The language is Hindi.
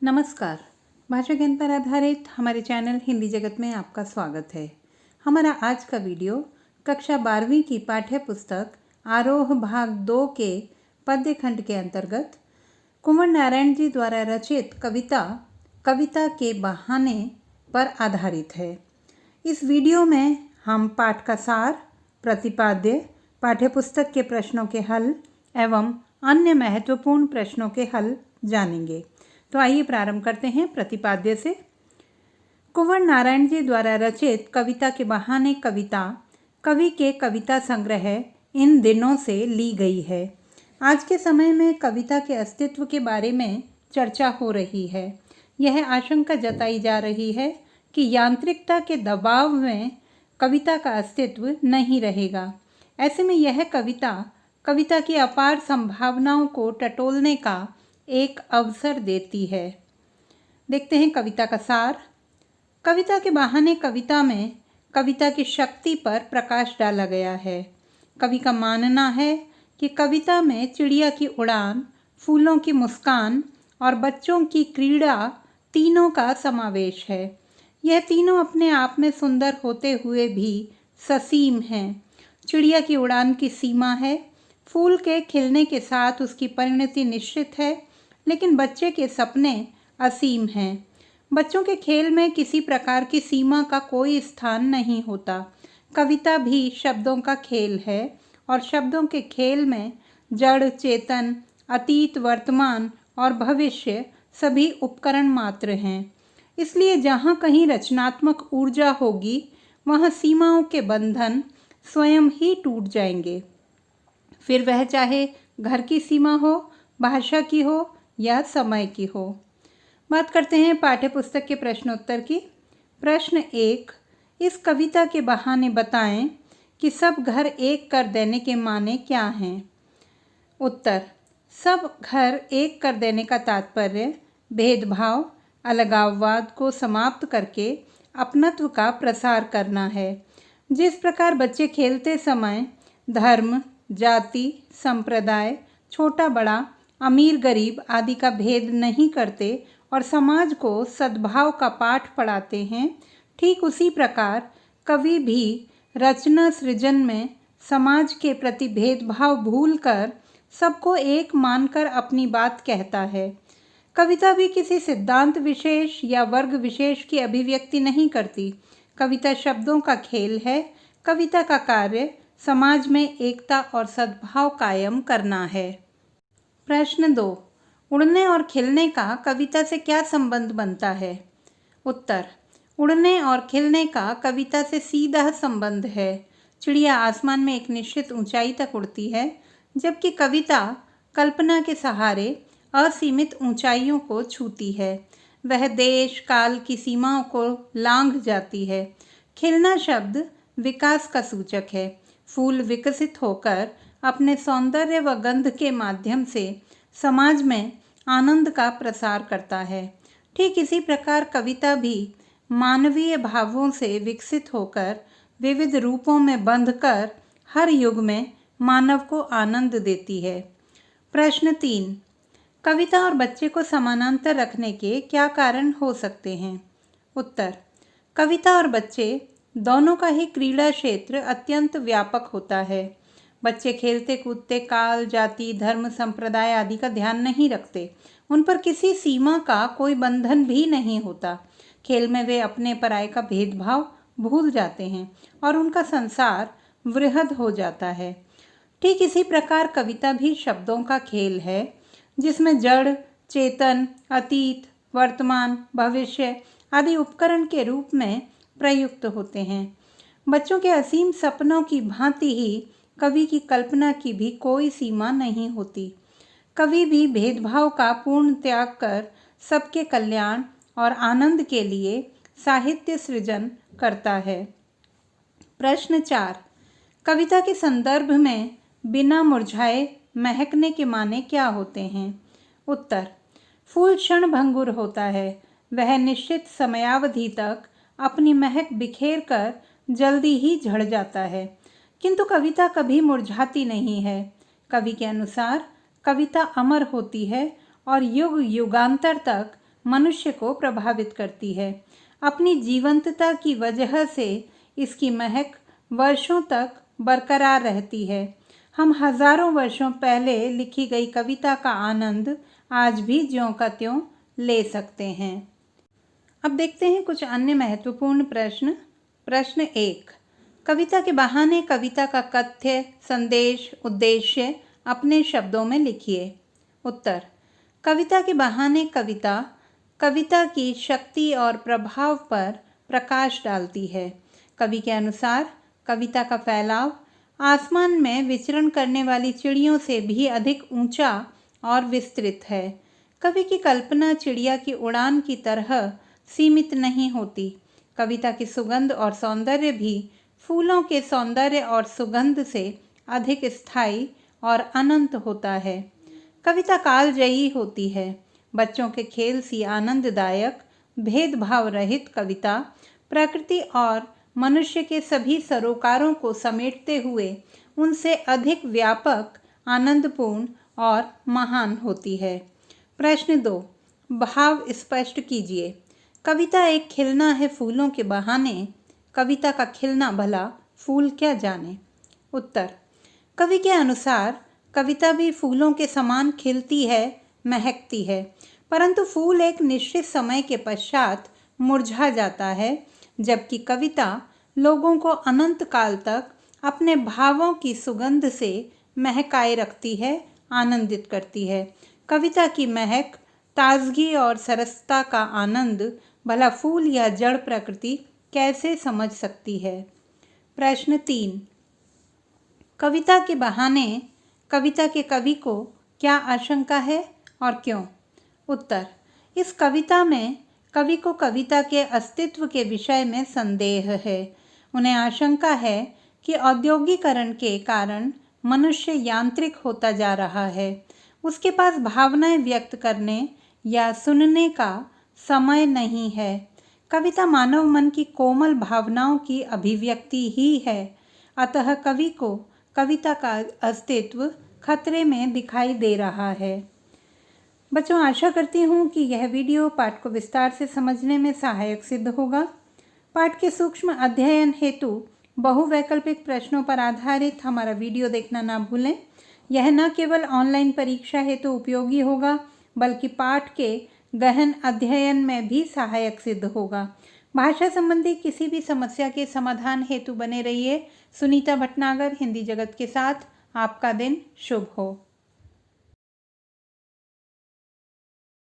नमस्कार। भाषा ज्ञान पर आधारित हमारे चैनल हिंदी जगत में आपका स्वागत है। हमारा आज का वीडियो कक्षा 12वीं की पाठ्य पुस्तक आरोह भाग 2 के पद्य खंड के अंतर्गत कुंवर नारायण जी द्वारा रचित कविता के बहाने पर आधारित है। इस वीडियो में हम पाठ का सार, प्रतिपाद्य, पाठ्यपुस्तक के प्रश्नों के हल एवं अन्य महत्वपूर्ण प्रश्नों के हल जानेंगे। तो आइए प्रारंभ करते हैं प्रतिपाद्य से। कुंवर नारायण जी द्वारा रचित कविता के बहाने कविता कवि के कविता संग्रह इन दिनों से ली गई है। आज के समय में कविता के अस्तित्व के बारे में चर्चा हो रही है। यह आशंका जताई जा रही है कि यांत्रिकता के दबाव में कविता का अस्तित्व नहीं रहेगा। ऐसे में यह कविता की अपार संभावनाओं को टटोलने का एक अवसर देती है। देखते हैं कविता का सार। कविता के बहाने कविता में कविता की शक्ति पर प्रकाश डाला गया है। कवि का मानना है कि कविता में चिड़िया की उड़ान, फूलों की मुस्कान और बच्चों की क्रीड़ा तीनों का समावेश है। यह तीनों अपने आप में सुंदर होते हुए भी ससीम हैं। चिड़िया की उड़ान की सीमा है, फूल के खिलने के साथ उसकी परिणति निश्चित है, लेकिन बच्चे के सपने असीम हैं। बच्चों के खेल में किसी प्रकार की सीमा का कोई स्थान नहीं होता। कविता भी शब्दों का खेल है और शब्दों के खेल में जड़, चेतन, अतीत, वर्तमान और भविष्य सभी उपकरण मात्र हैं। इसलिए जहाँ कहीं रचनात्मक ऊर्जा होगी, वहाँ सीमाओं के बंधन स्वयं ही टूट जाएंगे। फिर वह चाहे घर की सीमा हो, भाषा की हो या समय की हो। बात करते हैं पाठ्यपुस्तक के प्रश्नोत्तर की। प्रश्न 1, इस कविता के बहाने बताएं कि सब घर एक कर देने के माने क्या हैं। उत्तर, सब घर एक कर देने का तात्पर्य भेदभाव, अलगाववाद को समाप्त करके अपनत्व का प्रसार करना है। जिस प्रकार बच्चे खेलते समय धर्म, जाति, संप्रदाय, छोटा बड़ा, अमीर गरीब आदि का भेद नहीं करते और समाज को सद्भाव का पाठ पढ़ाते हैं, ठीक उसी प्रकार कवि भी रचना सृजन में समाज के प्रति भेदभाव भूलकर सबको एक मानकर अपनी बात कहता है। कविता भी किसी सिद्धांत विशेष या वर्ग विशेष की अभिव्यक्ति नहीं करती। कविता शब्दों का खेल है। कविता का कार्य समाज में एकता और सद्भाव कायम करना है। प्रश्न 2, उड़ने और खिलने का कविता से क्या संबंध बनता है। उत्तर, उड़ने और खिलने का कविता से सीधा संबंध है। चिड़िया आसमान में एक निश्चित ऊंचाई तक उड़ती है, जबकि कविता कल्पना के सहारे असीमित ऊंचाइयों को छूती है। वह देश काल की सीमाओं को लांघ जाती है। खिलना शब्द विकास का सूचक है। फूल विकसित होकर अपने सौंदर्य व गंध के माध्यम से समाज में आनंद का प्रसार करता है। ठीक इसी प्रकार कविता भी मानवीय भावों से विकसित होकर विविध रूपों में बंधकर हर युग में मानव को आनंद देती है। प्रश्न 3, कविता और बच्चे को समानांतर रखने के क्या कारण हो सकते हैं। उत्तर, कविता और बच्चे दोनों का ही क्रीड़ा क्षेत्र अत्यंत व्यापक होता है। बच्चे खेलते कूदते काल, जाति, धर्म, संप्रदाय आदि का ध्यान नहीं रखते। उन पर किसी सीमा का कोई बंधन भी नहीं होता। खेल में वे अपने पराये का भेदभाव भूल जाते हैं और उनका संसार वृहद हो जाता है। ठीक इसी प्रकार कविता भी शब्दों का खेल है, जिसमें जड़, चेतन, अतीत, वर्तमान, भविष्य आदि उपकरण के रूप में प्रयुक्त होते हैं। बच्चों के असीम सपनों की भांति ही कवि की कल्पना की भी कोई सीमा नहीं होती। कवि भी भेदभाव का पूर्ण त्याग कर सबके कल्याण और आनंद के लिए साहित्य सृजन करता है। प्रश्न 4, कविता के संदर्भ में बिना मुरझाए महकने के माने क्या होते हैं। उत्तर, फूल क्षण भंगुर होता है। वह निश्चित समयावधि तक अपनी महक बिखेर कर जल्दी ही झड़ जाता है, किंतु कविता कभी मुरझाती नहीं है। कवि के अनुसार कविता अमर होती है और युग युगांतर तक मनुष्य को प्रभावित करती है। अपनी जीवंतता की वजह से इसकी महक वर्षों तक बरकरार रहती है। हम हजारों वर्षों पहले लिखी गई कविता का आनंद आज भी ज्यों का त्यों ले सकते हैं। अब देखते हैं कुछ अन्य महत्वपूर्ण प्रश्न। प्रश्न 1, कविता के बहाने कविता का कथ्य, संदेश, उद्देश्य अपने शब्दों में लिखिए। उत्तर, कविता के बहाने कविता की शक्ति और प्रभाव पर प्रकाश डालती है। कवि के अनुसार कविता का फैलाव आसमान में विचरण करने वाली चिड़ियों से भी अधिक ऊंचा और विस्तृत है। कवि की कल्पना चिड़िया की उड़ान की तरह सीमित नहीं होती। कविता की सुगंध और सौंदर्य भी फूलों के सौंदर्य और सुगंध से अधिक स्थायी और अनंत होता है। कविता कालजयी होती है। बच्चों के खेल सी आनंददायक, भेदभाव रहित कविता प्रकृति और मनुष्य के सभी सरोकारों को समेटते हुए उनसे अधिक व्यापक, आनंदपूर्ण और महान होती है। प्रश्न 2, भाव स्पष्ट कीजिए। कविता एक खिलना है फूलों के बहाने, कविता का खिलना भला फूल क्या जाने। उत्तर, कवि के अनुसार कविता भी फूलों के समान खिलती है, महकती है, परंतु फूल एक निश्चित समय के पश्चात मुरझा जाता है, जबकि कविता लोगों को अनंत काल तक अपने भावों की सुगंध से महकाए रखती है, आनंदित करती है। कविता की महक, ताजगी और सरसता का आनंद भला फूल या जड़ प्रकृति कैसे समझ सकती है। प्रश्न 3, कविता के बहाने कविता के कवि को क्या आशंका है और क्यों। उत्तर, इस कविता में कवि को कविता के अस्तित्व के विषय में संदेह है। उन्हें आशंका है कि औद्योगिकरण के कारण मनुष्य यांत्रिक होता जा रहा है। उसके पास भावनाएं व्यक्त करने या सुनने का समय नहीं है। कविता मानव मन की कोमल भावनाओं की अभिव्यक्ति ही है। अतः कवि को कविता का अस्तित्व खतरे में दिखाई दे रहा है। बच्चों, आशा करती हूँ कि यह वीडियो पाठ को विस्तार से समझने में सहायक सिद्ध होगा। पाठ के सूक्ष्म अध्ययन हेतु बहुवैकल्पिक प्रश्नों पर आधारित हमारा वीडियो देखना ना भूलें। यह न केवल ऑनलाइन परीक्षा हेतु उपयोगी होगा, बल्कि पाठ के गहन अध्ययन में भी सहायक सिद्ध होगा। भाषा संबंधी किसी भी समस्या के समाधान हेतु बने रहिए। सुनीता भटनागर, हिंदी जगत के साथ। आपका दिन शुभ हो।